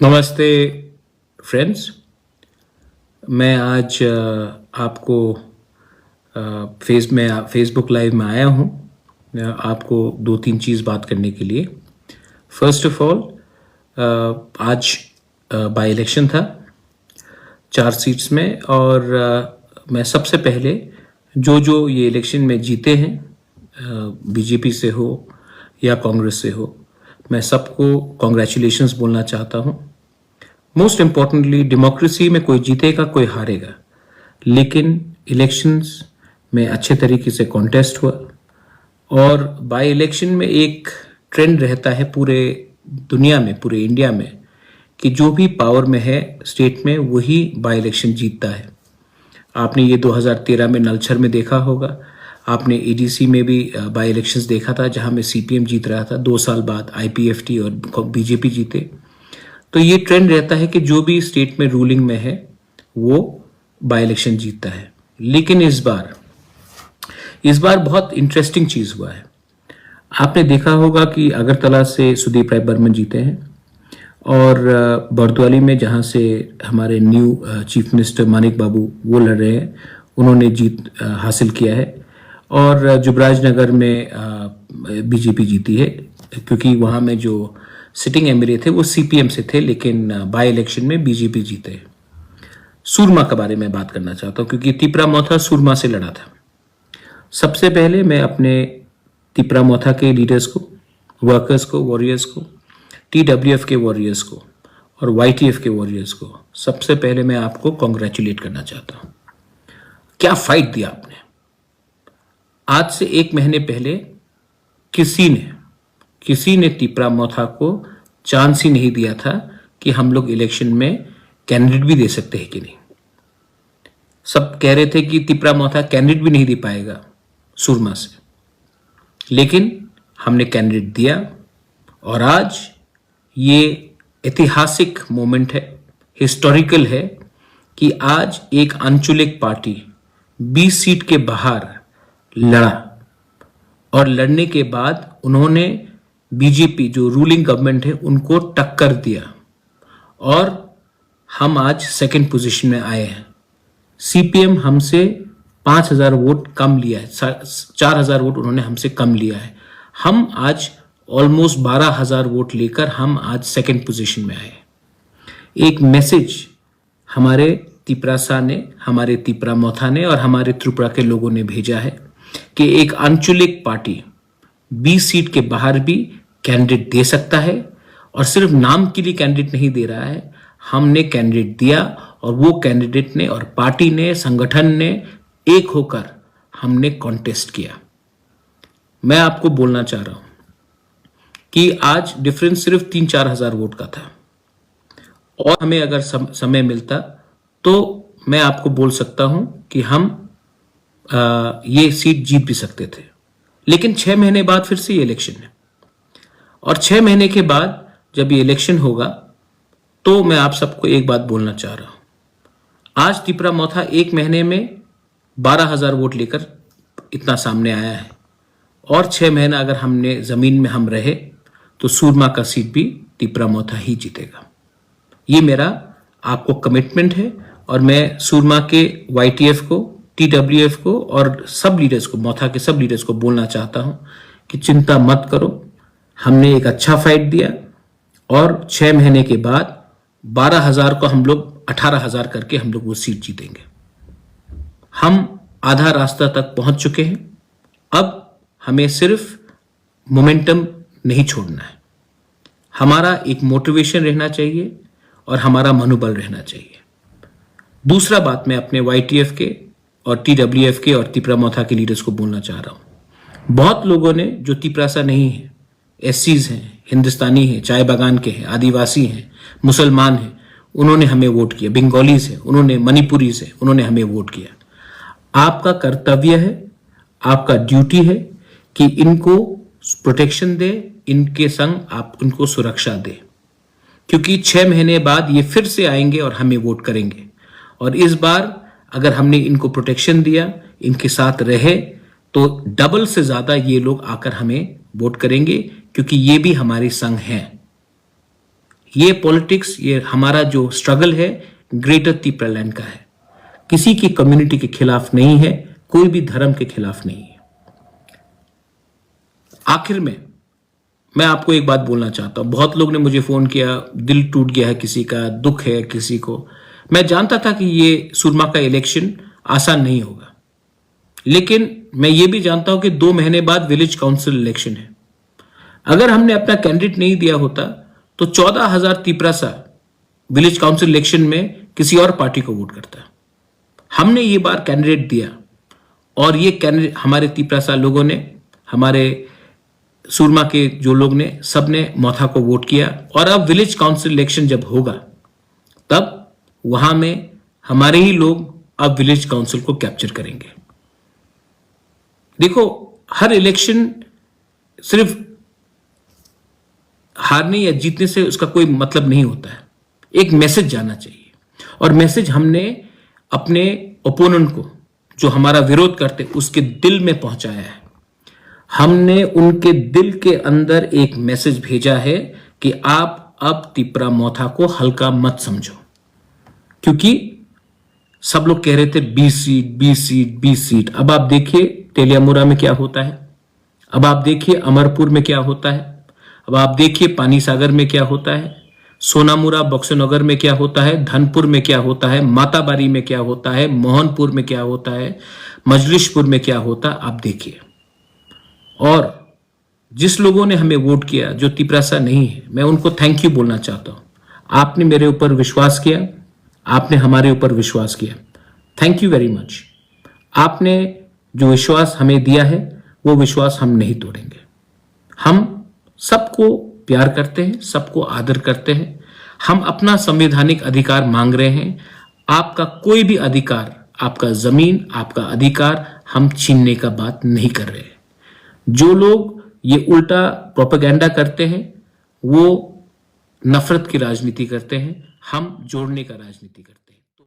नमस्ते फ्रेंड्स। मैं आज आपको फेसबुक लाइव में आया हूँ आपको दो तीन चीज़ बात करने के लिए। फर्स्ट ऑफ ऑल, आज बाई इलेक्शन था 4 सीट्स में, और मैं सबसे पहले जो ये इलेक्शन में जीते हैं, बीजेपी से हो या कांग्रेस से हो, मैं सबको कॉन्ग्रेचुलेशंस बोलना चाहता हूँ। मोस्ट इम्पॉर्टेंटली, डेमोक्रेसी में कोई जीतेगा कोई हारेगा, लेकिन इलेक्शंस में अच्छे तरीके से कॉन्टेस्ट हुआ। और बाय इलेक्शन में एक ट्रेंड रहता है पूरे दुनिया में, पूरे इंडिया में, कि जो भी पावर में है स्टेट में वही बाय इलेक्शन जीतता है। आपने ये 2013 में नलछर में देखा होगा, आपने एडीसी में भी बाय इलेक्शंस देखा था जहां में सीपीएम जीत रहा था। 2 साल बाद आईपीएफटी और बीजेपी जीते। तो ये ट्रेंड रहता है कि जो भी स्टेट में रूलिंग में है वो बाय इलेक्शन जीतता है। लेकिन इस बार बहुत इंटरेस्टिंग चीज हुआ है। आपने देखा होगा कि अगरतला से सुदीप राय बर्मन जीते हैं, और बरदवाली में जहां से हमारे न्यू चीफ मिनिस्टर मानिक बाबू वो लड़ रहे हैं, उन्होंने जीत हासिल किया है। और जुबराज नगर में बीजेपी जीती है, क्योंकि वहां में जो सिटिंग एमएलए थे वो सीपीएम से थे, लेकिन बाय इलेक्शन में बीजेपी जीते। सूरमा के बारे में बात करना चाहता हूं, क्योंकि तिपरा मोथा सूरमा से लड़ा था। सबसे पहले मैं अपने तिपरा मोथा के लीडर्स को, वर्कर्स को, वॉरियर्स को, टीडब्ल्यूएफ के वॉरियर्स को और वाईटीएफ के वॉरियर्स को सबसे पहले मैं आपको कॉन्ग्रेचुलेट करना चाहता हूं। क्या फाइट दिया आपने। आज से 1 महीने पहले किसी ने तिपरा मोथा को चांस ही नहीं दिया था कि हम लोग इलेक्शन में कैंडिडेट भी दे सकते हैं कि नहीं। सब कह रहे थे कि तिपरा मोथा कैंडिडेट भी नहीं दे पाएगा सूरमा से, लेकिन हमने कैंडिडेट दिया। और आज ये ऐतिहासिक मोमेंट है, हिस्टोरिकल है, कि आज एक अंचुलिक पार्टी 20 सीट के बाहर लड़ा, और लड़ने के बाद उन्होंने बीजेपी जो रूलिंग गवर्नमेंट है उनको टक्कर दिया, और हम आज सेकंड पोजीशन में आए हैं। सीपीएम हमसे 5000 वोट कम लिया है, 4000 वोट उन्होंने हमसे कम लिया है। हम आज ऑलमोस्ट 12000 वोट लेकर हम आज सेकंड पोजीशन में आए। एक मैसेज हमारे तिपरासा ने, हमारे तिपरा मोथा ने और हमारे त्रिपुरा के लोगों ने भेजा है कि एक अंचुलिक पार्टी 20 सीट के बाहर भी कैंडिडेट दे सकता है, और सिर्फ नाम के लिए कैंडिडेट नहीं दे रहा है। हमने कैंडिडेट दिया, और वो कैंडिडेट ने और पार्टी ने, संगठन ने एक होकर हमने कॉन्टेस्ट किया। मैं आपको बोलना चाह रहा हूं कि आज डिफरेंस सिर्फ 3-4 हजार वोट का था, और हमें अगर समय मिलता तो मैं आपको बोल सकता हूं कि हम ये सीट जीत भी सकते थे। लेकिन 6 महीने बाद फिर से ये इलेक्शन है, और 6 महीने के बाद जब ये इलेक्शन होगा तो मैं आप सबको एक बात बोलना चाह रहा हूं। आज तिपरा मोथा 1 महीने में 12000 वोट लेकर इतना सामने आया है, और 6 महीना अगर हमने जमीन में हम रहे तो सूरमा का सीट भी तिपरा मोथा ही जीतेगा। ये मेरा आपको कमिटमेंट है, और मैं सूरमा के वाईटीएफ को, टीडब्ल्यूएफ को और सब लीडर्स को, मोथा के सब लीडर्स को बोलना चाहता हूं कि चिंता मत करो। हमने एक अच्छा फाइट दिया, और 6 महीने के बाद 12000 को हम लोग 18000 करके हम लोग वो सीट जीतेंगे। हम आधा रास्ता तक पहुंच चुके हैं। अब हमें सिर्फ मोमेंटम नहीं छोड़ना है। हमारा एक मोटिवेशन रहना चाहिए और हमारा मनोबल रहना चाहिए। दूसरा बात मैं अपने वाईटीएफ के और टीडब्ल्यूएफ के और तिपरा मोथा के लीडर्स को बोलना चाह रहा हूं। बहुत लोगों ने, जो तिपरासा नहीं है, एससीज हैं, हिंदुस्तानी हैं, चाय बागान के हैं, आदिवासी हैं, मुसलमान हैं, उन्होंने हमें वोट किया। बंगालीज हैं, उन्होंने, मणिपुरीज हैं, उन्होंने हमें वोट किया। आपका कर्तव्य है, आपका ड्यूटी है कि इनको प्रोटेक्शन दे, इनके संग आप उनको सुरक्षा दे, क्योंकि 6 महीने बाद ये फिर से आएंगे और हमें वोट करेंगे। और इस बार अगर हमने इनको प्रोटेक्शन दिया, इनके साथ रहे, तो डबल से ज्यादा ये लोग आकर हमें वोट करेंगे, क्योंकि ये भी हमारे संग हैं। ये पॉलिटिक्स, ये हमारा जो स्ट्रगल है ग्रेटर तिपरालैंड का है, किसी की कम्युनिटी के खिलाफ नहीं है, कोई भी धर्म के खिलाफ नहीं है। आखिर में मैं आपको एक बात बोलना चाहता हूं। बहुत लोग ने मुझे फोन किया, दिल टूट गया है किसी का, दुख है किसी को। मैं जानता था कि ये सुरमा का इलेक्शन आसान नहीं होगा, लेकिन मैं ये भी जानता हूं कि 2 महीने बाद विलेज काउंसिल इलेक्शन है। अगर हमने अपना कैंडिडेट नहीं दिया होता तो 14,000 तिपरासा विलेज काउंसिल इलेक्शन में किसी और पार्टी को वोट करता। हमने ये बार कैंडिडेट दिया और ये कैंडिडेट हमारे तिपरासा लोगों ने, हमारे सुरमा के जो लोग ने, सबने मोथा को वोट किया। और अब विलेज काउंसिल इलेक्शन जब होगा तब वहां में हमारे ही लोग अब विलेज काउंसिल को कैप्चर करेंगे। देखो, हर इलेक्शन सिर्फ हारने या जीतने से उसका कोई मतलब नहीं होता है। एक मैसेज जाना चाहिए, और मैसेज हमने अपने ओपोनेंट को, जो हमारा विरोध करते, उसके दिल में पहुंचाया है। हमने उनके दिल के अंदर एक मैसेज भेजा है कि आप अब तिपरा मोथा को हल्का मत समझो, क्योंकि सब लोग कह रहे थे 20 सीट 20 सीट 20 सीट। अब आप देखिए तेलियामुरा में क्या होता है, अब आप देखिए अमरपुर में क्या होता है, अब आप देखिए पानी सागर में क्या होता है, सोनामुरा बक्सनगर में क्या होता है, धनपुर में क्या होता है, माताबारी में क्या होता है, मोहनपुर में क्या होता है, मजलिशपुर में क्या होता है, आप देखिए। और जिस लोगों ने हमें वोट किया, जो तिपरासा नहीं है, मैं उनको थैंक यू बोलना चाहता हूं। आपने मेरे ऊपर विश्वास किया, आपने हमारे ऊपर विश्वास किया, थैंक यू वेरी मच। आपने जो विश्वास हमें दिया है वो विश्वास हम नहीं तोड़ेंगे। हम सबको प्यार करते हैं, सबको आदर करते हैं। हम अपना संवैधानिक अधिकार मांग रहे हैं। आपका कोई भी अधिकार, आपका जमीन, आपका अधिकार हम छीनने का बात नहीं कर रहे हैं। जो लोग ये उल्टा प्रोपेगेंडा करते हैं वो नफरत की राजनीति करते हैं, हम जोड़ने का राजनीति करते हैं।